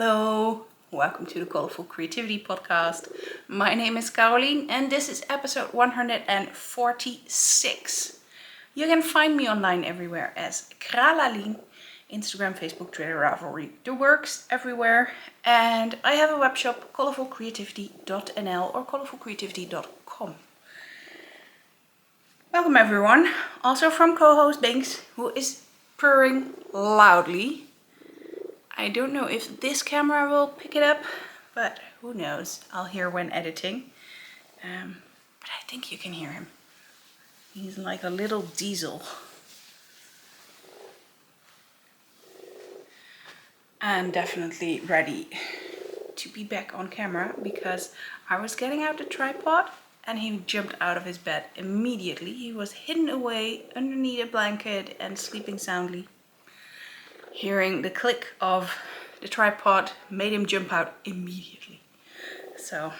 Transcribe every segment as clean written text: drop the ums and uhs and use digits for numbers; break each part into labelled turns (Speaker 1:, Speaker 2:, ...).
Speaker 1: Hello, welcome to the Colourful Creativity podcast. My name is Caroline and this is episode 146. You can find me online everywhere as kralen, Instagram, Facebook, Twitter, Ravelry, the works everywhere. And I have a web shop, colourfulcreativity.nl or colourfulcreativity.com. Welcome everyone, also from co-host Binks, who is purring loudly. I don't know if this camera will pick it up, but who knows, I'll hear when editing. But I think you can hear him. He's like a little diesel. And definitely ready to be back on camera because I was getting out the tripod and he jumped out of his bed immediately. He was hidden away underneath a blanket and sleeping soundly. Hearing the click of the tripod made him jump out immediately. So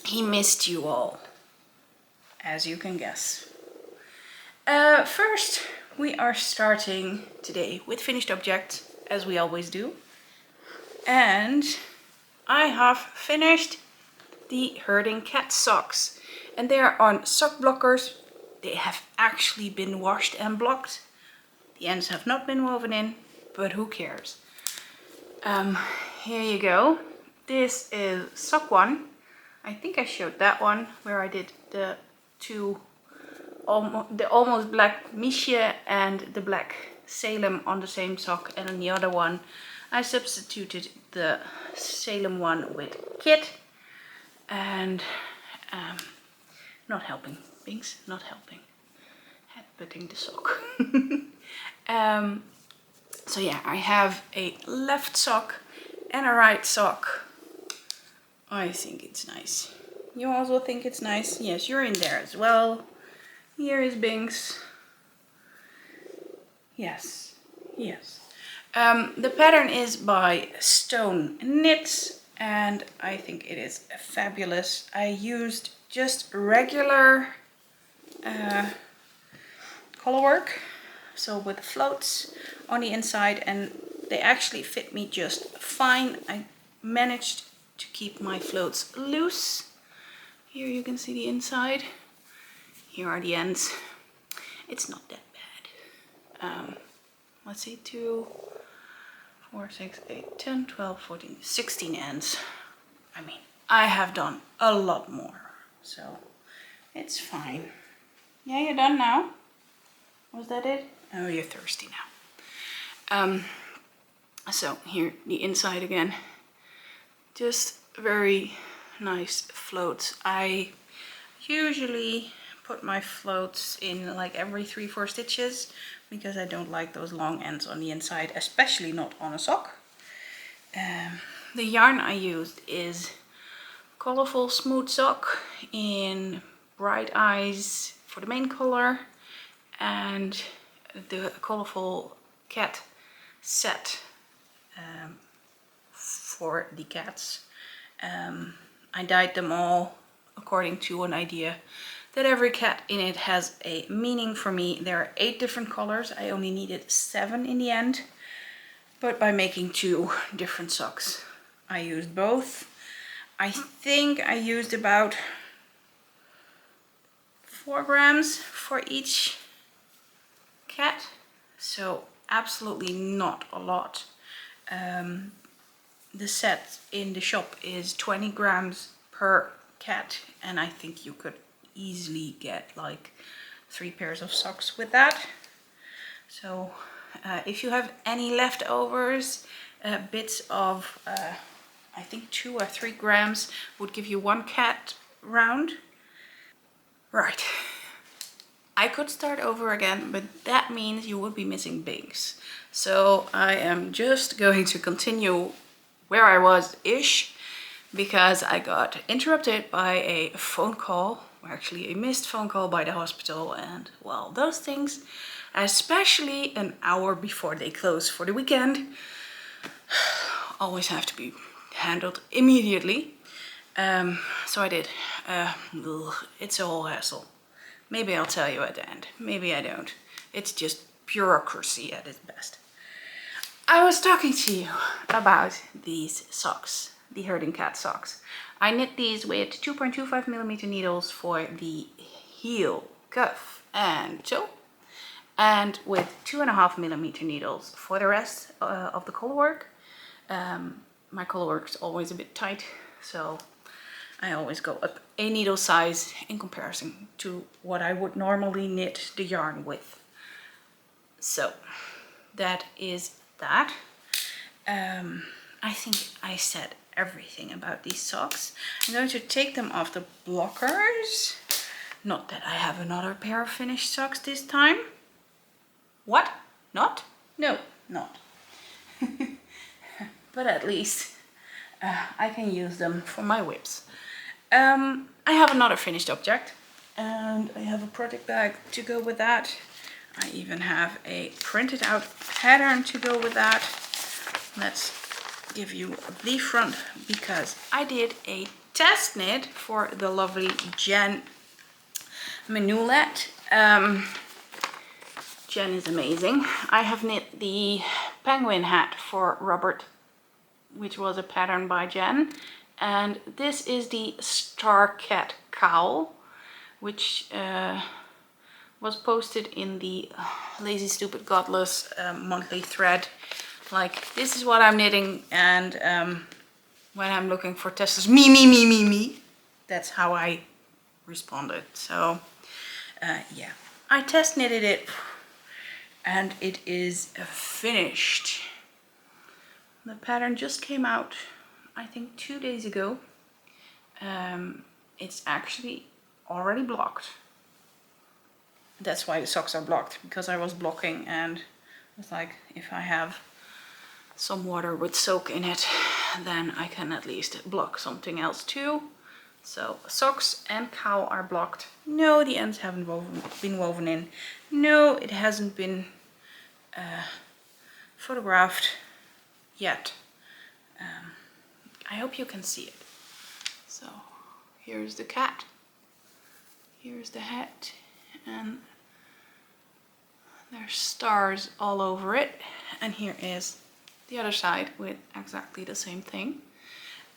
Speaker 1: he missed you all, as you can guess. First, we are starting today with finished objects, as we always do. And I have finished the herding cat socks. And they are on sock blockers. They have actually been washed and blocked. The ends have not been woven in. But who cares? Here you go. This is sock 1. I think I showed that one where I did the almost black Miesje and the black Salem on the same sock, and on the other one I substituted the Salem one with kit. And not helping, Binks, not helping. Headbutting the sock. So yeah, I have a left sock and a right sock. I think it's nice. You also think it's nice? Yes, you're in there as well. Here is Binks. Yes, yes. The pattern is by Stone Knits and I think it is fabulous. I used just regular color work. So with floats on the inside, and they actually fit me just fine. I managed to keep my floats loose. Here you can see the inside. Here are the ends. It's not that bad. Let's see, 2, 4, 6, 8, 10, 12, 14, 16 ends. I mean, I have done a lot more, so it's fine. Yeah, you're done now? Was that it? Oh, you're thirsty now. So here, the inside again. Just very nice floats. I usually put my floats in like every 3-4 stitches because I don't like those long ends on the inside, especially not on a sock. The yarn I used is Colourful Smooth Sock in Bright Eyes for the main color, and the Colourful Cat set for the cats. I dyed them all according to an idea that every cat in it has a meaning for me. There are 8 different colors. I only needed 7 in the end, but by making 2 different socks I used both. I think I used about 4 grams for each cat, so absolutely not a lot. The set in the shop is 20 grams per cat, and I think you could easily get like 3 pairs of socks with that. So if you have any leftovers, bits of I think 2 or 3 grams would give you 1 cat round. Right. I could start over again, but that means you would be missing Binks. So I am just going to continue where I was-ish, because I got interrupted by a phone call, or actually a missed phone call by the hospital, and well, those things, especially an hour before they close for the weekend, always have to be handled immediately. So I did. It's a whole hassle. Maybe I'll tell you at the end. Maybe I don't. It's just bureaucracy at its best. I was talking to you about these socks, the herding cat socks. I knit these with 2.25mm needles for the heel, cuff and toe, and with 2.5mm needles for the rest of the collar work. My collar work is always a bit tight, so I always go up a needle size in comparison to what I would normally knit the yarn with. So that is that. I think I said everything about these socks. I'm going to take them off the blockers. Not that I have another pair of finished socks this time. What? Not? No, not. But at least I can use them for my whips. I have another finished object, and I have a project bag to go with that. I even have a printed out pattern to go with that. Let's give you the front, because I did a test knit for the lovely Jen Maynulet. Jen is amazing. I have knit the penguin hat for Robert, which was a pattern by Jen. And this is the Star Cat Cowl, which was posted in the Lazy Stupid Godless monthly thread. Like, this is what I'm knitting, and when I'm looking for testers, me, that's how I responded. So yeah, I test knitted it, and it is finished. The pattern just came out, I think 2 days ago. It's actually already blocked. That's why the socks are blocked, because I was blocking, and it's like, if I have some water with soak in it, then I can at least block something else too. So socks and cowl are blocked. No, the ends haven't been woven in. No, it hasn't been photographed yet. I hope you can see it. So here's the cat, here's the hat, and there's stars all over it. And here is the other side with exactly the same thing.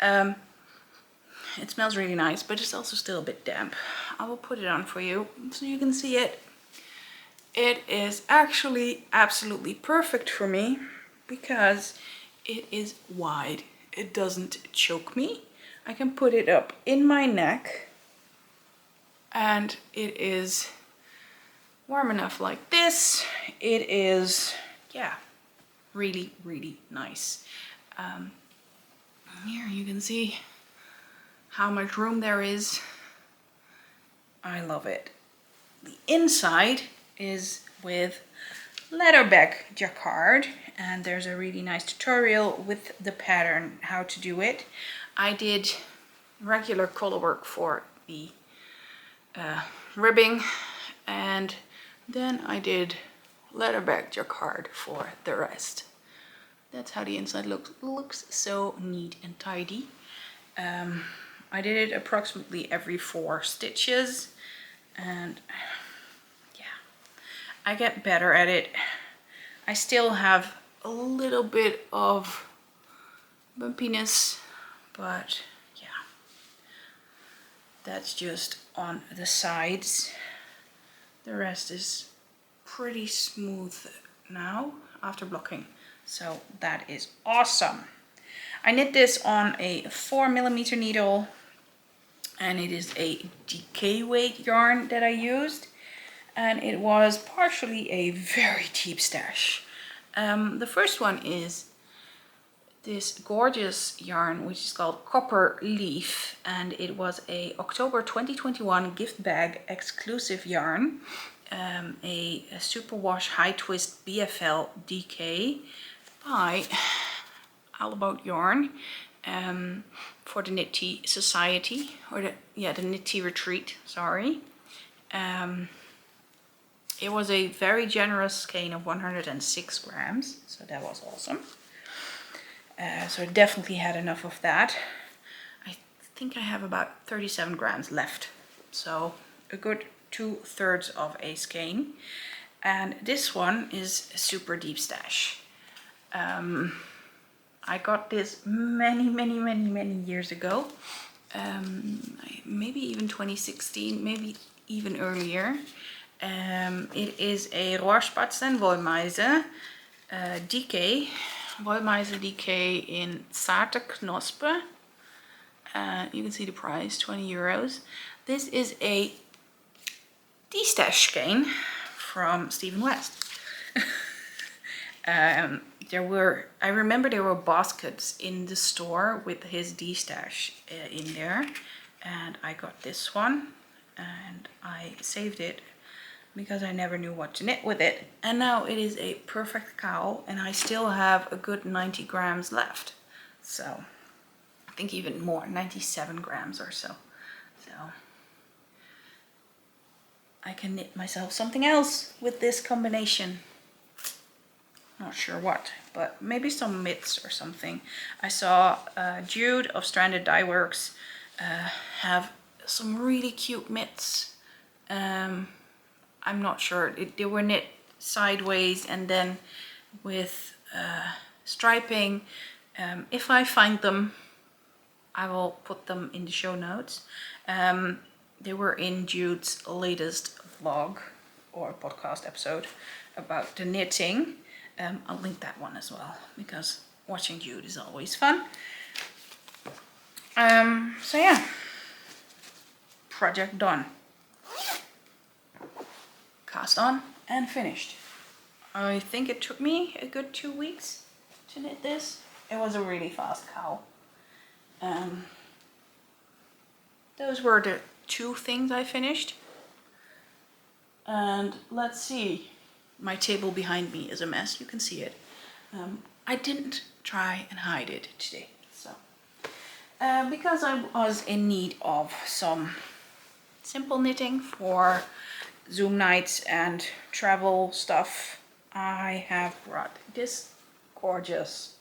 Speaker 1: It smells really nice, but it's also still a bit damp. I will put it on for you so you can see it. It is actually absolutely perfect for me because it is wide. It doesn't choke me. I can put it up in my neck, and it is warm enough like this. It is, yeah, really, really nice. Here you can see how much room there is. I love it. The inside is with leatherback jacquard, and there's a really nice tutorial with the pattern how to do it. I did regular collar work for the ribbing, and then I did leatherback jacquard for the rest. That's how the inside looks. Looks so neat and tidy. I did it approximately every 4 stitches, and yeah, I get better at it. I still have a little bit of bumpiness, but yeah, that's just on the sides. The rest is pretty smooth now after blocking, so that is awesome. I knit this on a 4mm needle, and it is a decay weight yarn that I used, and it was partially a very deep stash. The first one is this gorgeous yarn which is called Copper Leaf, and it was a October 2021 gift bag exclusive yarn, a superwash high twist BFL DK by All About Yarn, for the Knit Tea Society, or the Knit Tea Retreat, sorry. It was a very generous skein of 106 grams, so that was awesome. So I definitely had enough of that. I think I have about 37 grams left, so a good 2/3 of a skein. And this one is a super deep stash. I got this many years ago. Maybe even 2016, maybe even earlier. It is a Rohrspatzen Wollmeise DK. Wollmeise DK in Zarte Knospe. You can see the price, 20 euros. This is a de-stash skein from Stephen West. I remember there were baskets in the store with his de-stash in there, and I got this one and I saved it because I never knew what to knit with it, and now it is a perfect cowl, and I still have a good 90 grams left, so I think even more, 97 grams or so. So I can knit myself something else with this combination. Not sure what, but maybe some mitts or something. I saw Jude of Stranded Dye Works have some really cute mitts. I'm not sure. They were knit sideways and then with striping. If I find them, I will put them in the show notes. They were in Jude's latest vlog or podcast episode about the knitting. I'll link that one as well because watching Jude is always fun. So yeah, project done. Cast on and finished. I think it took me a good 2 weeks to knit this. It was a really fast cowl. Those were the 2 things I finished. And let's see. My table behind me is a mess, you can see it. I didn't try and hide it today, so. Because I was in need of some simple knitting for Zoom nights and travel stuff, I have brought this gorgeous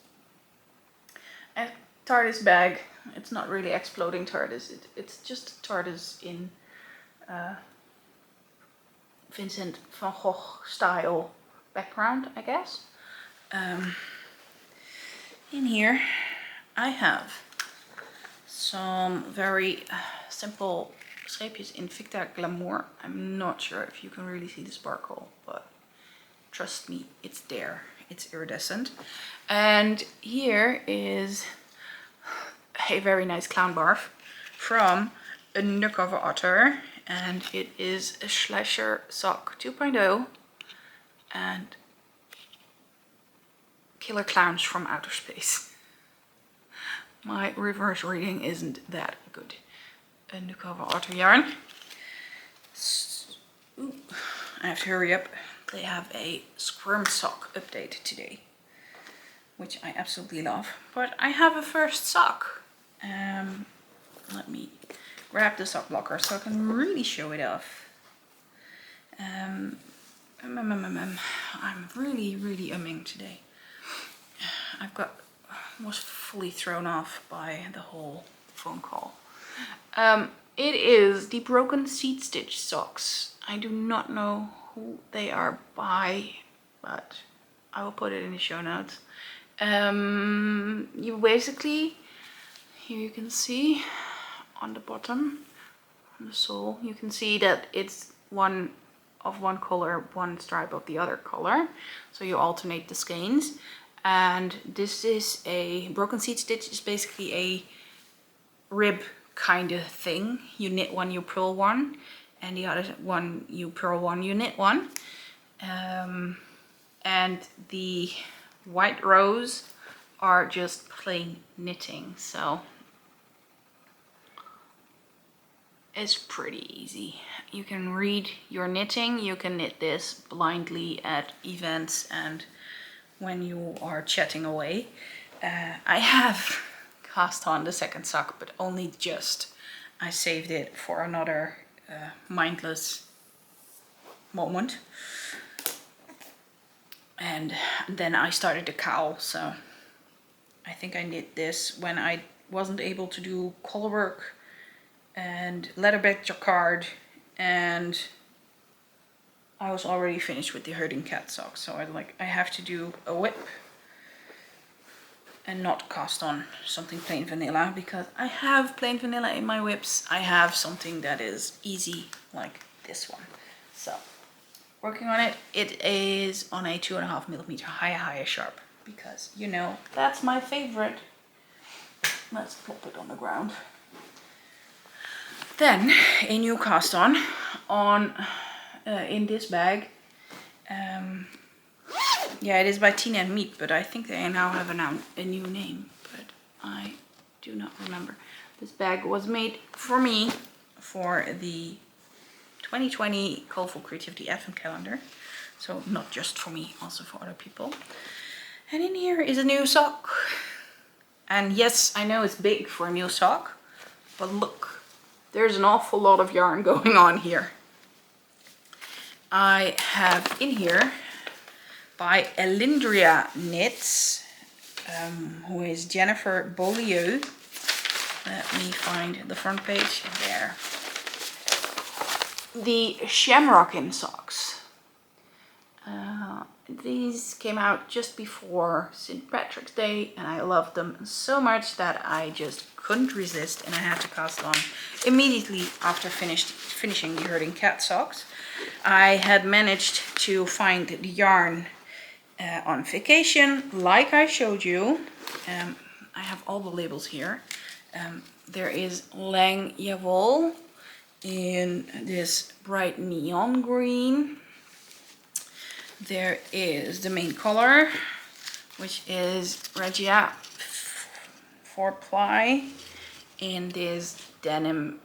Speaker 1: TARDIS bag. It's not really exploding TARDIS, it's just TARDIS in Vincent van Gogh style background, I guess. In here I have some very simple Scheepjes Invicta Glamour. I'm not sure if you can really see the sparkle, but trust me, it's there. It's iridescent. And here is a very nice clown barf from Undercover Otter. And it is a Slasher sock 2.0 and killer clowns from outer space. My reverse reading isn't that good. Undercover Otter yarn. Ooh, I have to hurry up. They have a squirm sock update today, which I absolutely love. But I have a first sock. Let me grab the sock blocker so I can really show it off. I'm really umming today. Was fully thrown off by the whole phone call. It is the Broken Seed Stitch socks. I do not know who they are by, but I will put it in the show notes. You basically, here you can see on the bottom, on the sole, you can see that it's one of one color, one stripe of the other color. So you alternate the skeins. And this is a Broken Seed Stitch, is basically a rib kind of thing. You knit one, you purl one, and the other one you purl one, you knit one. And the white rows are just plain knitting, so it's pretty easy. You can read your knitting, you can knit this blindly at events and when you are chatting away. I have cast on the second sock, but only just. I saved it for another mindless moment. And then I started the cowl, so I think I knit this when I wasn't able to do collar work and leatherback jacquard, and I was already finished with the herding cat sock, so I have to do a whip and not cast on something plain vanilla, because I have plain vanilla in my whips. I have something that is easy like this one. So working on it. It is on a 2.5mm high sharp, because you know that's my favorite. Let's plop it on the ground. Then a new cast on in this bag. Yeah, it is by Tina and Meat, but I think they now have a new name, but I do not remember. This bag was made for me for the 2020 Colourful Creativity Advent calendar. So not just for me, also for other people. And in here is a new sock. And yes, I know it's big for a new sock, but look, there's an awful lot of yarn going on here. I have in here by Elindria Knits, who is Jennifer Beaulieu. Let me find the front page there. The Shamrockin socks. These came out just before St. Patrick's Day, and I loved them so much that I just couldn't resist, and I had to cast on immediately after finishing the Herding Cat socks. I had managed to find the yarn on vacation, like I showed you. I have all the labels here. There is Lang Jawohl in this bright neon green. There is the main color, which is Regia 4-ply in this denim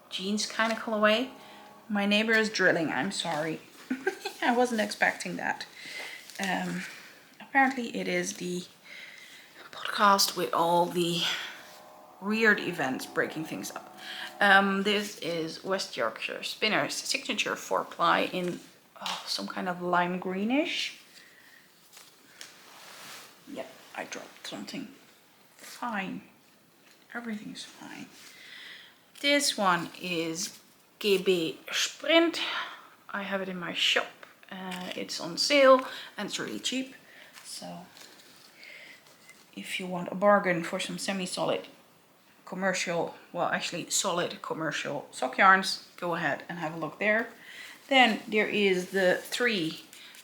Speaker 1: jeans kind of colorway. My neighbor is drilling, I'm sorry. I wasn't expecting that. Apparently it is the podcast with all the weird events breaking things up. This is West Yorkshire Spinner's signature 4-ply in some kind of lime greenish. Yep, I dropped something. Fine. Everything's fine. This one is GB Sprint. I have it in my shop. It's on sale and it's really cheap. So if you want a bargain for some semi-solid commercial, well actually solid commercial sock yarns, go ahead and have a look there. Then there is the 3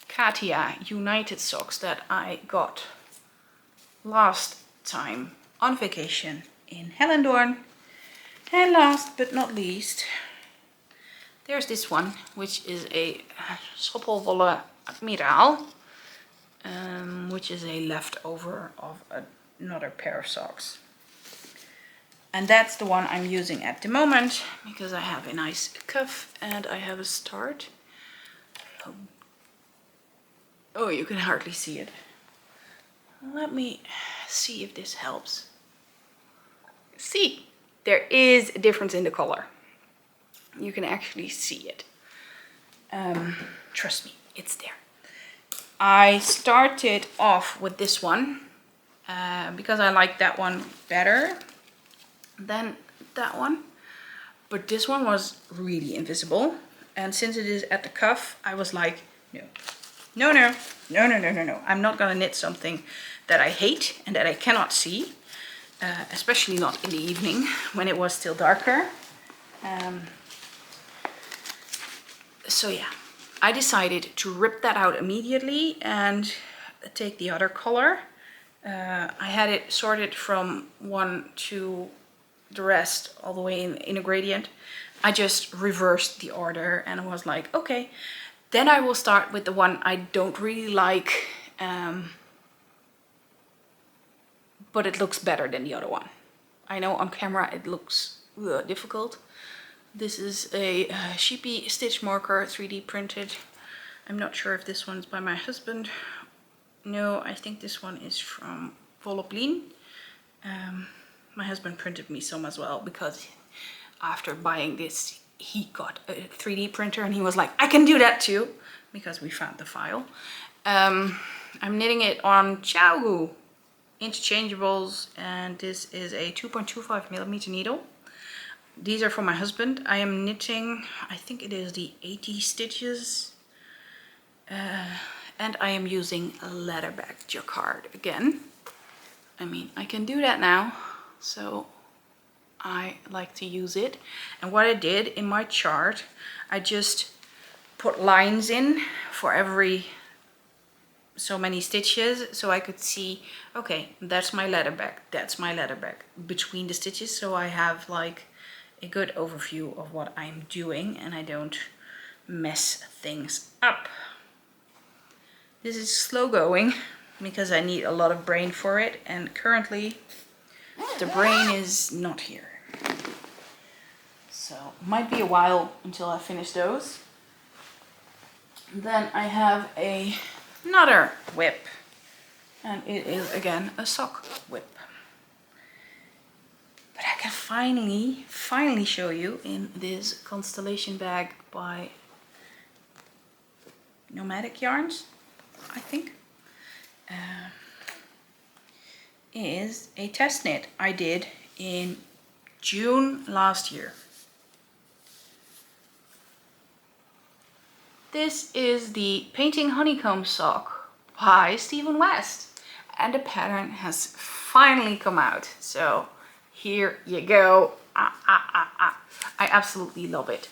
Speaker 1: Katia United socks that I got last time on vacation in Hellendoorn. And last but not least, there's this one, which is a Schroppelwolle Admiraal, which is a leftover of another pair of socks. And that's the one I'm using at the moment, because I have a nice cuff and I have a start. Oh, you can hardly see it. Let me see if this helps. See, there is a difference in the color. You can actually see it. Trust me, it's there. I started off with this one because I like that one better than that one, but this one was really invisible, and since it is at the cuff, I was like, no, I'm not gonna knit something that I hate and that I cannot see, especially not in the evening when it was still darker. So yeah, I decided to rip that out immediately and take the other color. I had it sorted from 1 to the rest all the way in a gradient. I just reversed the order and I was like, okay, then I will start with the one I don't really like, but it looks better than the other one. I know on camera it looks difficult. This is a Scheepjes stitch marker, 3D printed. I'm not sure if this one's by my husband. No, I think this one is from Wollmeise. My husband printed me some as well, because after buying this, he got a 3D printer and he was like, I can do that too, because we found the file. I'm knitting it on Cowl interchangeables, and this is a 2.25mm needle. These are for my husband. I am knitting, I think it is the 80 stitches. And I am using a leatherback jacquard again. I mean, I can do that now, so I like to use it. And what I did in my chart, I just put lines in for every so many stitches, so I could see, okay, that's my leather bag, that's my leather bag between the stitches, so I have like a good overview of what I'm doing and I don't mess things up. This is slow going because I need a lot of brain for it, and currently the brain is not here. So might be a while until I finish those. Then I have another whip, and it is again a sock whip. But I can finally show you in this Constellation bag by Nomadic Yarns, I think. Is a test knit I did in June last year. This is the Painting Honeycomb sock by Stephen West, and the pattern has finally come out. So here you go. I absolutely love it.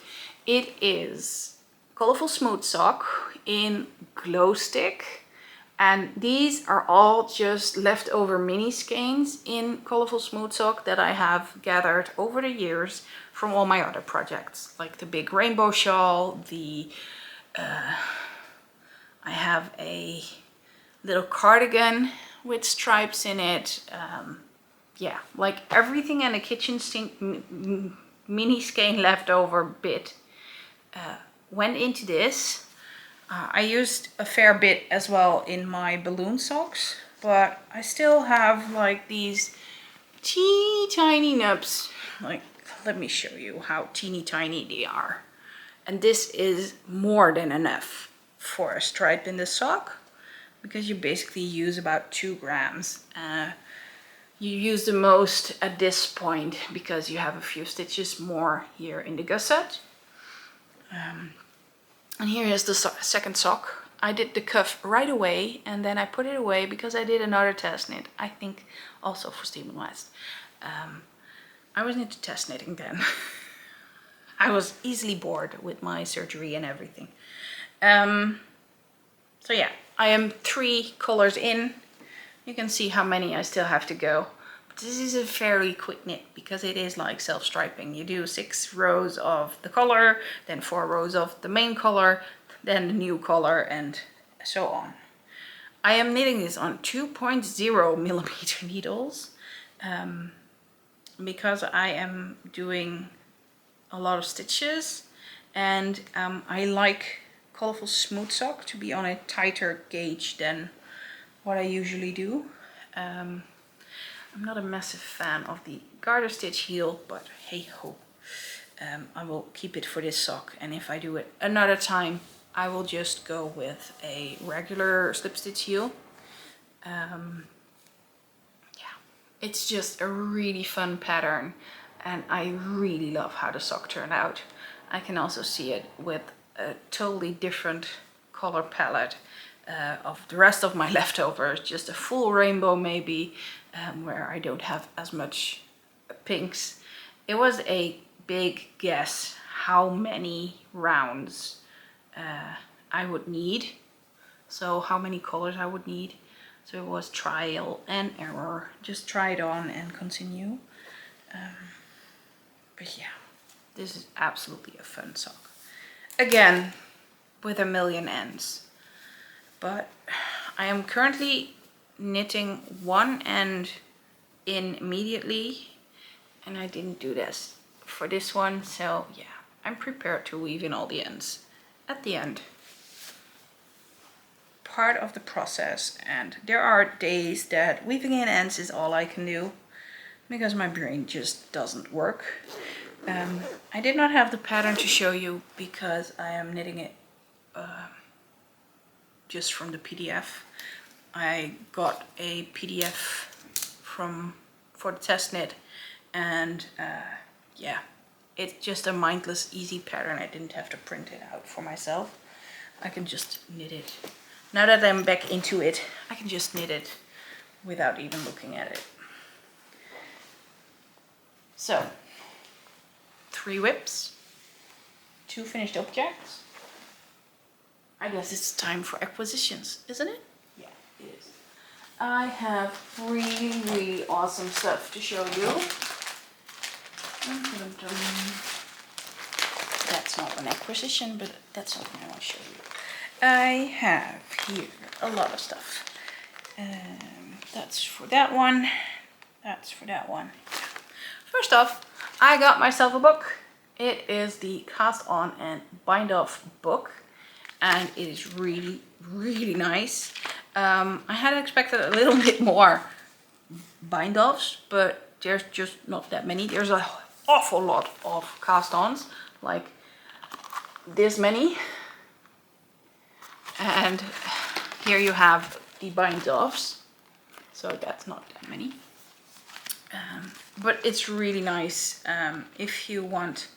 Speaker 1: It is Colourful Smooth sock in glow stick. And these are all just leftover mini skeins in Colourful Smooth sock that I have gathered over the years from all my other projects, like the big rainbow shawl, I have a little cardigan with stripes in it. Yeah, like everything in the kitchen sink mini skein leftover bit went into this. I used a fair bit as well in my balloon socks, but I still have like these teeny tiny nubs. Like, let me show you how teeny tiny they are. And this is more than enough for a stripe in the sock, because you basically use about 2 grams. You use the most at this point because you have a few stitches more here in the gusset. And here is the second sock. I did the cuff right away, and then I put it away because I did another test knit, I think also for Stephen West. I was into test knitting then. I was easily bored with my surgery and everything. So yeah, I am 3 colors in. You can see how many I still have to go. But this is a fairly quick knit because it is like self-striping. You do 6 rows of the color, then 4 rows of the main color, then the new color, and so on. I am knitting this on 2.0 millimeter needles because I am doing a lot of stitches, and I like Colourful Smooth sock to be on a tighter gauge than what I usually do. I'm not a massive fan of the garter stitch heel, but hey ho. I will keep it for this sock, and if I do it another time, I will just go with a regular slip stitch heel. Yeah, it's just a really fun pattern, and I really love how the sock turned out. I can also see it with a totally different color palette of the rest of my leftovers, just a full rainbow maybe, where I don't have as much pinks. It was a big guess how many rounds I would need, so how many colors I would need. So it was trial and error, just try it on and continue. But yeah, this is absolutely a fun sock. Again, with a million ends. But I am currently knitting one end in immediately, and I didn't do this for this one, so yeah, I'm prepared to weave in all the ends at the end. Part of the process, and there are days that weaving in ends is all I can do because my brain just doesn't work. I did not have the pattern to show you because I am knitting it just from the PDF. I got a PDF for the test knit, and yeah, it's just a mindless easy pattern. I didn't have to print it out for myself. I can just knit it. Now that I'm back into it, I can just knit it without even looking at it. So 3 whips, 2 finished objects. I guess it's time for acquisitions, isn't it? Yeah, it is. I have really awesome stuff to show you. That's not an acquisition, but that's something I want to show you. I have here a lot of stuff. That's for that one. That's for that one. First off, I got myself a book. It is the Cast On and Bind Off book. And it is really, really nice. I had expected a little bit more bind offs, but there's just not that many. There's an awful lot of cast-ons, like this many. And here you have the bind offs, so that's not that many. But it's really nice if you want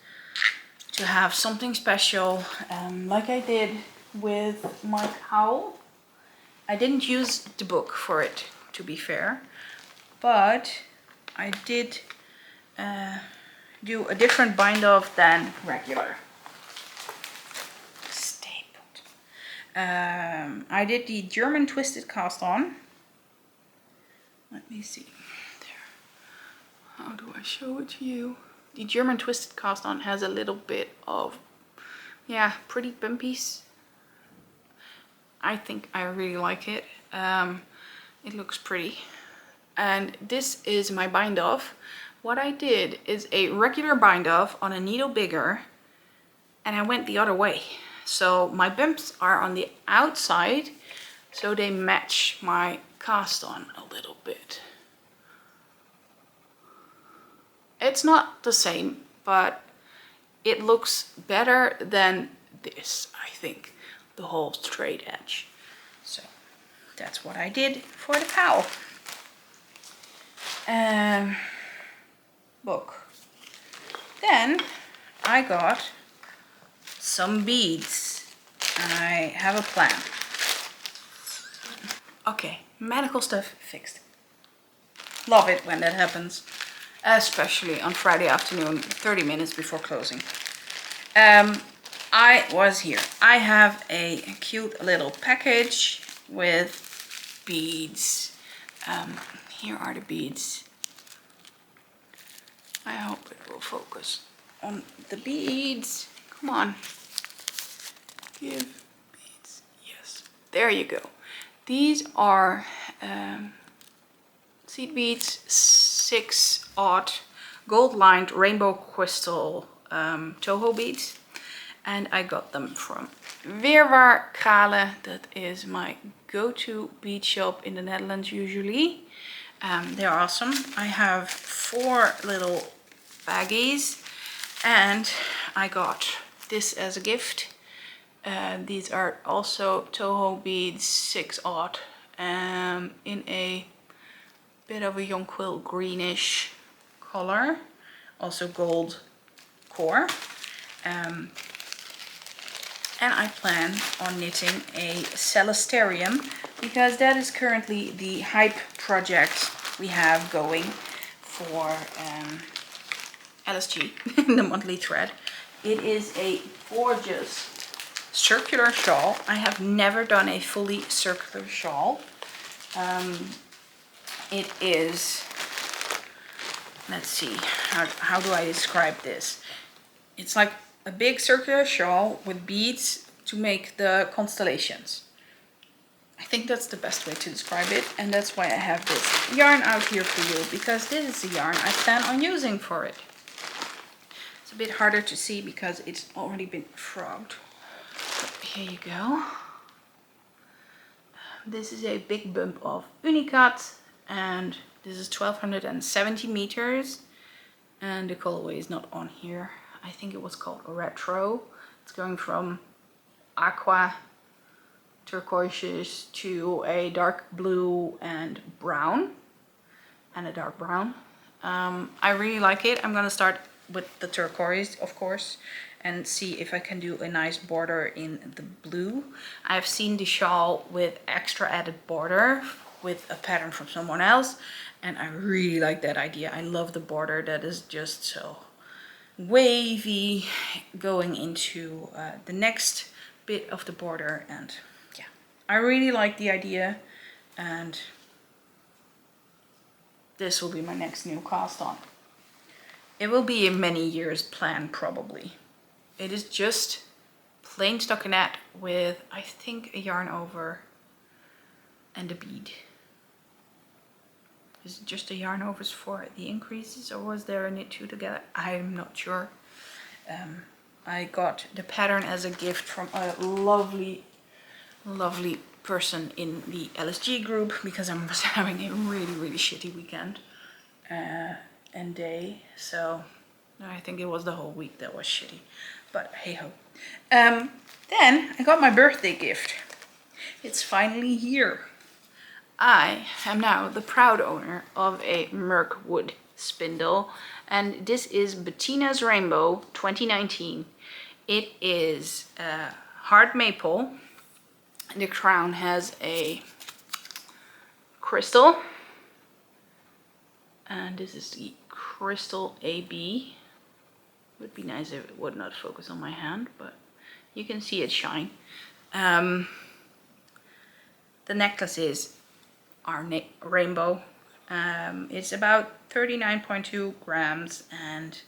Speaker 1: to have something special, like I did with my cowl. I didn't use the book for it, to be fair, but I did do a different bind off than regular. Stapled. I did the German twisted cast on. Let me see. There. How do I show it to you? The German twisted cast on has a little bit of, yeah, pretty bumpies. I think I really like it. It looks pretty. And this is my bind off. What I did is a regular bind off on a needle bigger, and I went the other way. So my bumps are on the outside, so they match my cast on a little bit. It's not the same, but it looks better than this, I think. The whole straight edge. So that's what I did for the cowl. Book. Then I got some beads. I have a plan. Okay, medical stuff fixed. Love it when that happens, especially on Friday afternoon, 30 minutes before closing. I was here. I have a cute little package with beads. Here are the beads. I hope it will focus on the beads. Come on. Give beads. Yes. There you go. These are seed beads, 6/0 gold lined rainbow crystal toho beads. And I got them from Wirwar kralen. That is my go-to bead shop in the Netherlands usually. They're awesome. I have 4 little baggies, and I got this as a gift. These are also toho beads, 6/0, in a bit of a jonquil greenish color, also gold core. And I plan on knitting a celesterium, because that is currently the hype project we have going for LSG, the monthly thread. It is a gorgeous circular shawl. I have never done a fully circular shawl. It is, let's see, how do I describe this? It's like a big circular shawl with beads to make the constellations. I think that's the best way to describe it, and that's why I have this yarn out here for you, because this is the yarn I plan on using for it. It's a bit harder to see because it's already been frogged. But here you go. This is a big bump of Unicat, and this is 1270 meters, and the colorway is not on here. I think it was called retro. It's going from aqua turquoises to a dark blue and brown, and a dark brown. I really like it. I'm gonna start with the turquoise, of course, and see if I can do a nice border in the blue. I've seen the shawl with extra added border with a pattern from someone else, and I really like that idea. I love the border that is just so wavy going into the next bit of the border, and yeah, I really like the idea, and this will be my next new cast on. It will be a many years plan probably. It is just plain stockinette with, I think, a yarn over and a bead. Is it just a yarn overs for the increases, or was there a knit two together? I'm not sure. I got the pattern as a gift from a lovely person in the LSG group, because I was having a really shitty weekend and day. So I think it was the whole week that was shitty, but hey ho. Then I got my birthday gift. It's finally here. I am now the proud owner of a Mirkwood spindle, and this is Bettina's Rainbow 2019. It is hard maple. The crown has a crystal, and this is the crystal AB. Would be nice if it would not focus on my hand, but you can see it shine. The necklace is our rainbow. It's about 39.2 grams and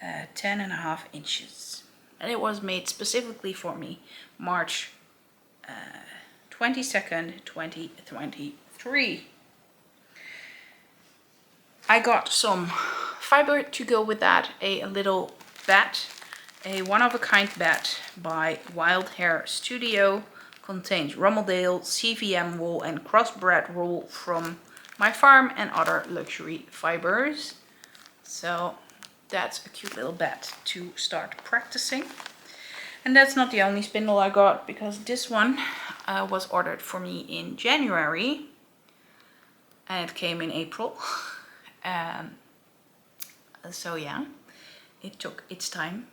Speaker 1: 10.5 inches. And it was made specifically for me, March 22nd, 2023. I got some fiber to go with that, a little bat, a one-of-a-kind bat by Wild Hair Studio. Contains Rommeldale, CVM wool and crossbred wool from my farm and other luxury fibers. So that's a cute little bat to start practicing. And that's not the only spindle I got, because this one was ordered for me in January and it came in April. So yeah, it took its time.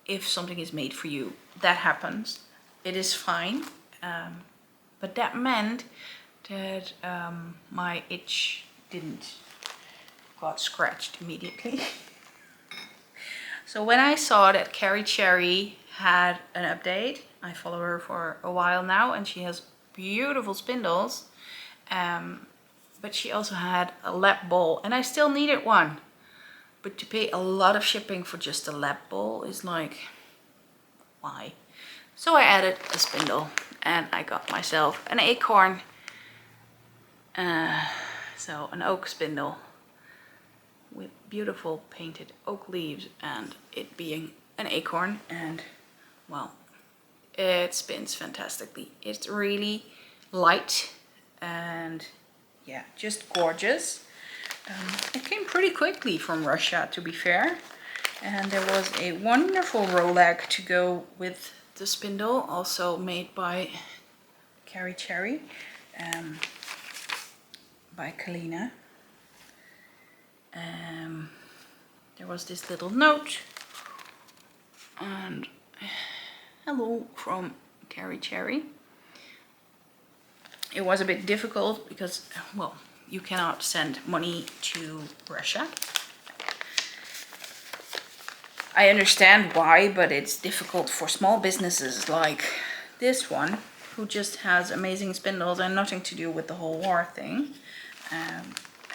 Speaker 1: If something is made for you, that happens. It is fine. But that meant that my itch got scratched immediately. So when I saw that Carrie Cherry had an update, I follow her for a while now, and she has beautiful spindles. But she also had a lap ball, and I still needed one. But to pay a lot of shipping for just a lap ball is like, why? So I added a spindle, and I got myself an acorn. So an oak spindle with beautiful painted oak leaves, and it being an acorn, and well, it spins fantastically. It's really light and yeah, just gorgeous. It came pretty quickly from Russia, to be fair, and there was a wonderful rolag to go with the spindle, also made by Carrie Cherry, by Kalina. There was this little note, and hello from Carrie Cherry. It was a bit difficult because, well, you cannot send money to Russia. I understand why, but it's difficult for small businesses like this one, who just has amazing spindles and nothing to do with the whole war thing,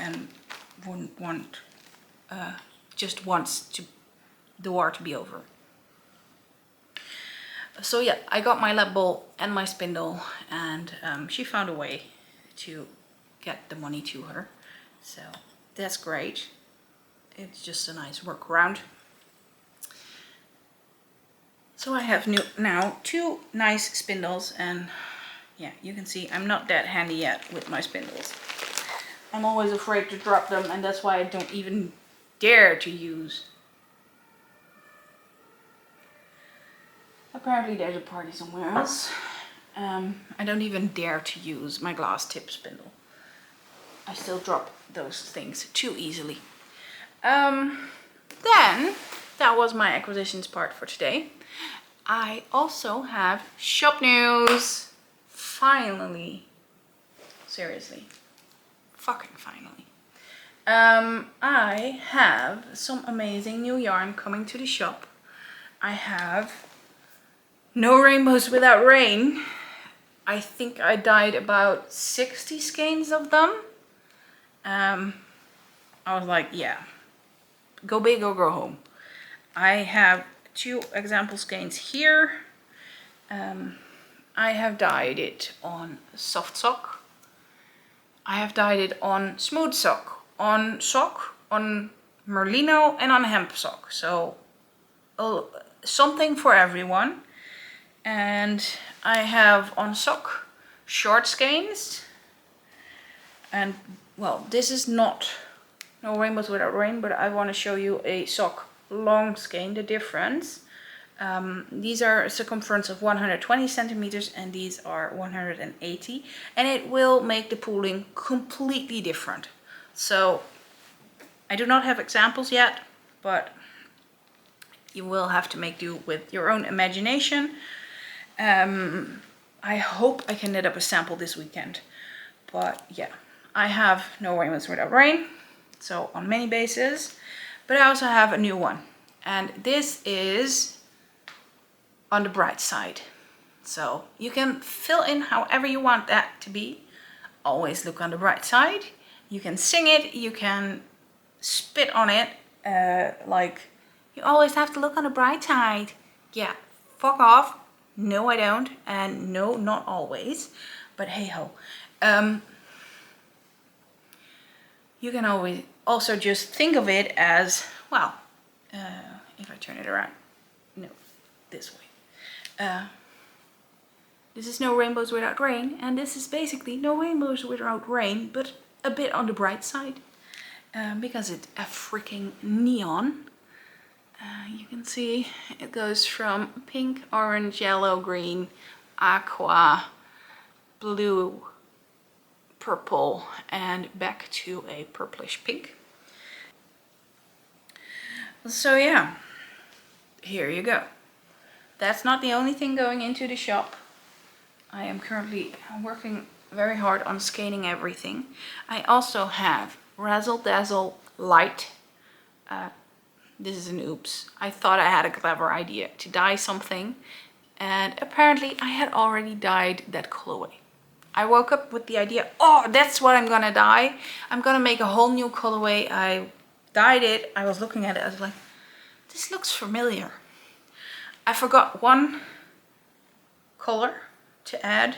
Speaker 1: and wouldn't want, just wants the war to be over. So yeah, I got my lap ball and my spindle, and she found a way to get the money to her. So that's great. It's just a nice workaround. So I have now two nice spindles, and yeah, you can see I'm not that handy yet with my spindles. I'm always afraid to drop them, and that's why I don't even dare to use. Apparently there's a party somewhere else. I don't even dare to use my glass tip spindle. I still drop those things too easily. Then that was my acquisitions part for today. I also have shop news. Finally, seriously. Fucking finally. I have some amazing new yarn coming to the shop. I have No Rainbows Without Rain. I think I dyed about 60 skeins of them. I was like, yeah, go big or go home. I have 2 example skeins here. I have dyed it on soft sock. I have dyed it on smooth sock, on merino, and on hemp sock. So something for everyone. And I have on sock short skeins. And well, this is not No Rainbows Without Rain, but I want to show you a sock long skein, the difference. These are a circumference of 120 centimeters and these are 180, and it will make the pooling completely different. So I do not have examples yet, but you will have to make do with your own imagination. I hope I can knit up a sample this weekend, but yeah, I have No Rainbows Without Rain, so on many bases, but I also have a new one, and this is on the bright side. So you can fill in however you want that to be. Always look on the bright side. You can sing it, you can spit on it, like you always have to look on the bright side. Yeah, fuck off. No, I don't, and no, not always, but hey ho. You can always also just think of it as, well, if I turn it around, no, this way. This is No Rainbows Without Rain, and this is basically No Rainbows Without Rain, but a bit on the bright side, because it's a freaking neon. You can see it goes from pink, orange, yellow, green, aqua, blue, purple, and back to a purplish pink. So yeah, here you go. That's not the only thing going into the shop. I am currently working very hard on scanning everything. I also have Razzle Dazzle Light. This is an oops. I thought I had a clever idea to dye something, and apparently I had already dyed that colorway. I woke up with the idea, oh, that's what I'm gonna dye. I'm gonna make a whole new colorway. I dyed it, I was looking at it, I was like, this looks familiar. I forgot one color to add,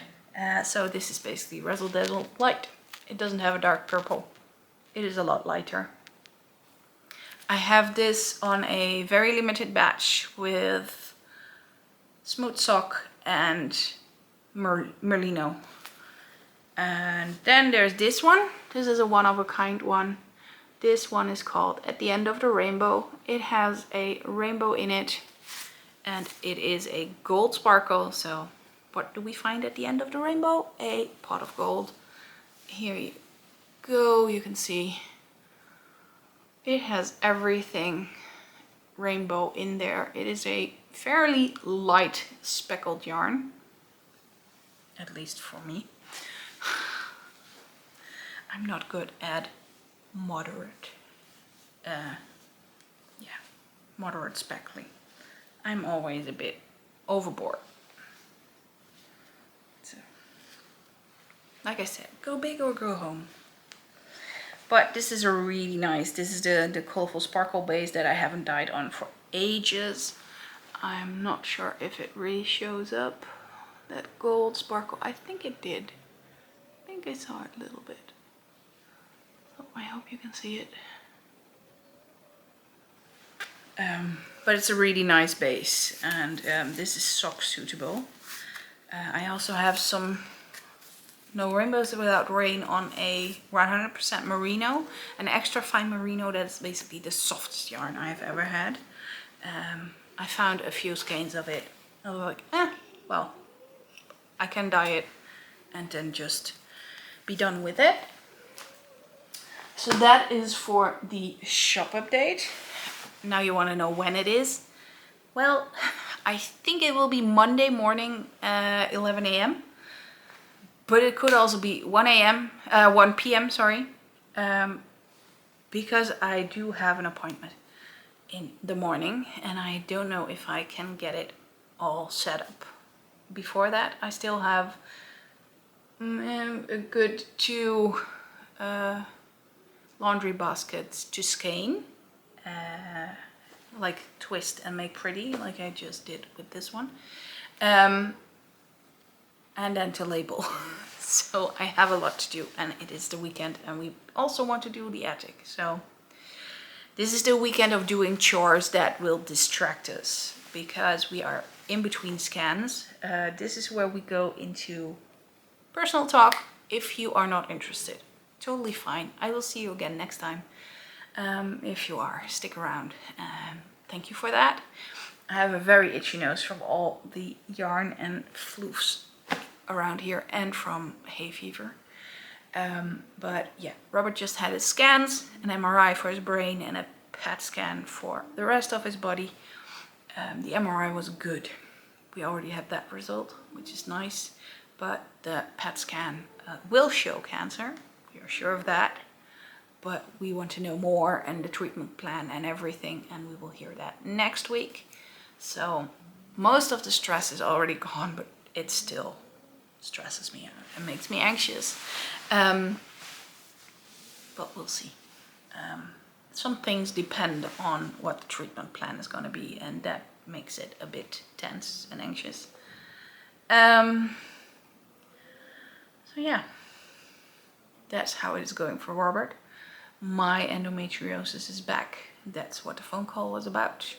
Speaker 1: so this is basically Razzle Dazzle Light. It doesn't have a dark purple. It is a lot lighter. I have this on a very limited batch with smooth sock and merino. And then there's this one. This is a one-of-a-kind one. This one is called At the End of the Rainbow. It has a rainbow in it, and it is a gold sparkle. So what do we find at the end of the rainbow? A pot of gold. Here you go, you can see it has everything rainbow in there. It is a fairly light speckled yarn, at least for me. I'm not good at moderate, moderate speckling. I'm always a bit overboard. So, like I said, go big or go home. But this is a really nice, this is the Colourful Sparkle base that I haven't dyed on for ages. I'm not sure if it really shows up, that gold sparkle. I think it did. I think I saw it a little bit. So I hope you can see it. But it's a really nice base, and this is sock suitable. I also have some No Rainbows Without Rain on a 100% merino, an extra fine merino. That's basically the softest yarn I've ever had. I found a few skeins of it. I was like, well, I can dye it and then just be done with it. So that is for the shop update. Now you want to know when it is. Well, I think it will be Monday morning, 11 AM. but it could also be 1 p.m. sorry, because I do have an appointment in the morning and I don't know if I can get it all set up before that. I still have a good 2 laundry baskets to skein, like twist and make pretty like I just did with this one, and then to label. So I have a lot to do, and it is the weekend, and we also want to do the attic. So this is the weekend of doing chores that will distract us because we are in between scans. This is where we go into personal talk. If you are not interested, totally fine. I will see you again next time. If you are, stick around. Thank you for that. I have a very itchy nose from all the yarn and floofs around here and from hay fever. But yeah, Robert just had his scans, an MRI for his brain and a PET scan for the rest of his body. The MRI was good. We already had that result, which is nice, but the PET scan will show cancer. We are sure of that, but we want to know more and the treatment plan and everything, and we will hear that next week. So most of the stress is already gone, but it still stresses me out and makes me anxious. But we'll see. Some things depend on what the treatment plan is going to be, and that makes it a bit tense and anxious. So yeah, that's how it is going for Robert. My endometriosis is back. That's what the phone call was about.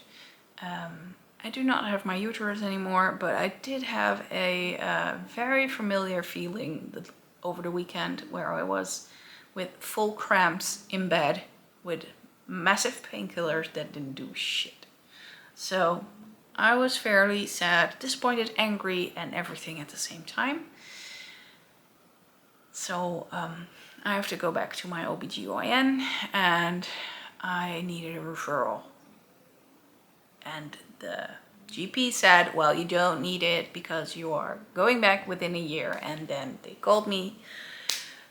Speaker 1: I do not have my uterus anymore, but I did have a very familiar feeling over the weekend where I was with full cramps in bed with massive painkillers that didn't do shit. So I was fairly sad, disappointed, angry, and everything at the same time. So I have to go back to my OBGYN, and I needed a referral. And the GP said, well, you don't need it because you are going back within a year. And then they called me.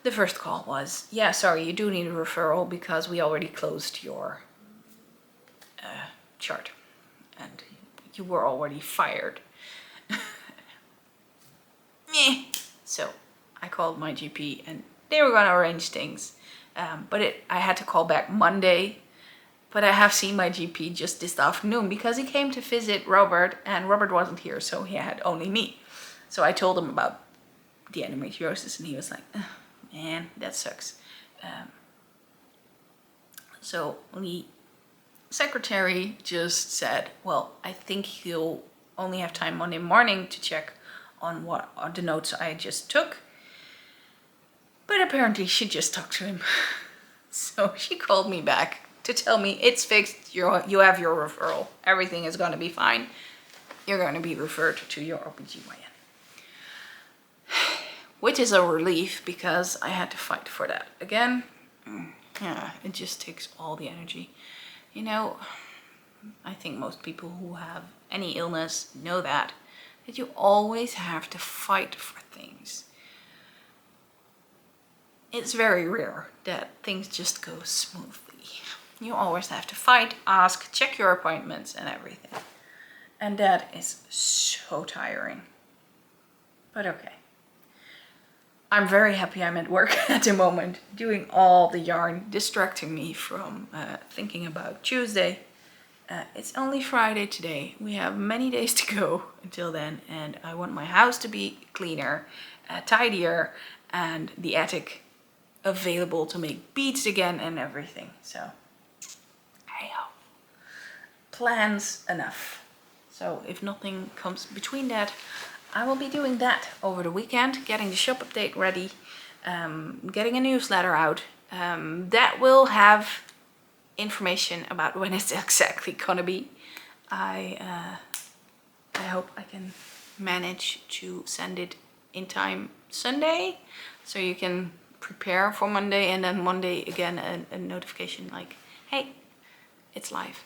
Speaker 1: The first call was, yeah, sorry, you do need a referral because we already closed your chart and you were already fired. So I called my GP and they were going to arrange things. But I had to call back Monday. But I have seen my GP just this afternoon because he came to visit Robert and Robert wasn't here, so he had only me. So I told him about the endometriosis and he was like, oh, man, that sucks. So the secretary just said, well, I think he'll only have time Monday morning to check on what are the notes I just took. But apparently she just talked to him. So she called me back to tell me it's fixed, you have your referral, everything is going to be fine. You're going to be referred to your OBGYN. Which is a relief because I had to fight for that again. Yeah, it just takes all the energy. You know, I think most people who have any illness know that you always have to fight for things. It's very rare that things just go smoothly. You always have to fight, ask, check your appointments and everything. And that is so tiring. But okay. I'm very happy I'm at work at the moment, doing all the yarn, distracting me from thinking about Tuesday. It's only Friday today. We have many days to go until then, and I want my house to be cleaner, tidier, and the attic available to make beads again and everything. So, hey-ho. Plans enough. So if nothing comes between that, I will be doing that over the weekend, getting the shop update ready, getting a newsletter out. That will have information about when it's exactly gonna be. I hope I can manage to send it in time Sunday, so you can prepare for Monday, and then Monday again a notification like, hey, it's live.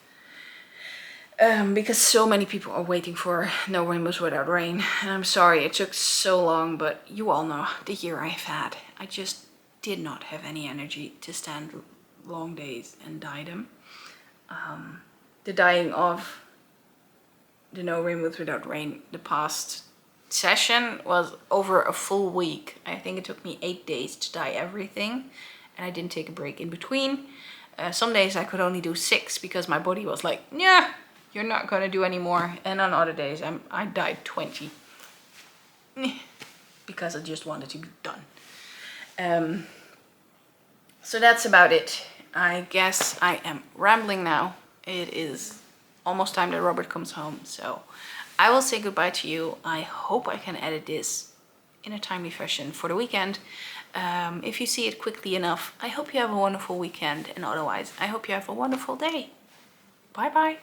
Speaker 1: because so many people are waiting for No Rainbows Without Rain. And I'm sorry it took so long, but you all know the year I've had. I just did not have any energy to stand long days and dye them. The dyeing of the No Rainbows Without Rain, the past session, was over a full week. I think it took me 8 days to dye everything, and I didn't take a break in between. Some days I could only do 6 because my body was like, yeah, you're not gonna do any more. And on other days I dyed 20 because I just wanted to be done. So that's about it. I guess I am rambling now. It is almost time that Robert comes home, so I will say goodbye to you. I hope I can edit this in a timely fashion for the weekend. If you see it quickly enough, I hope you have a wonderful weekend, and otherwise I hope you have a wonderful day. Bye bye.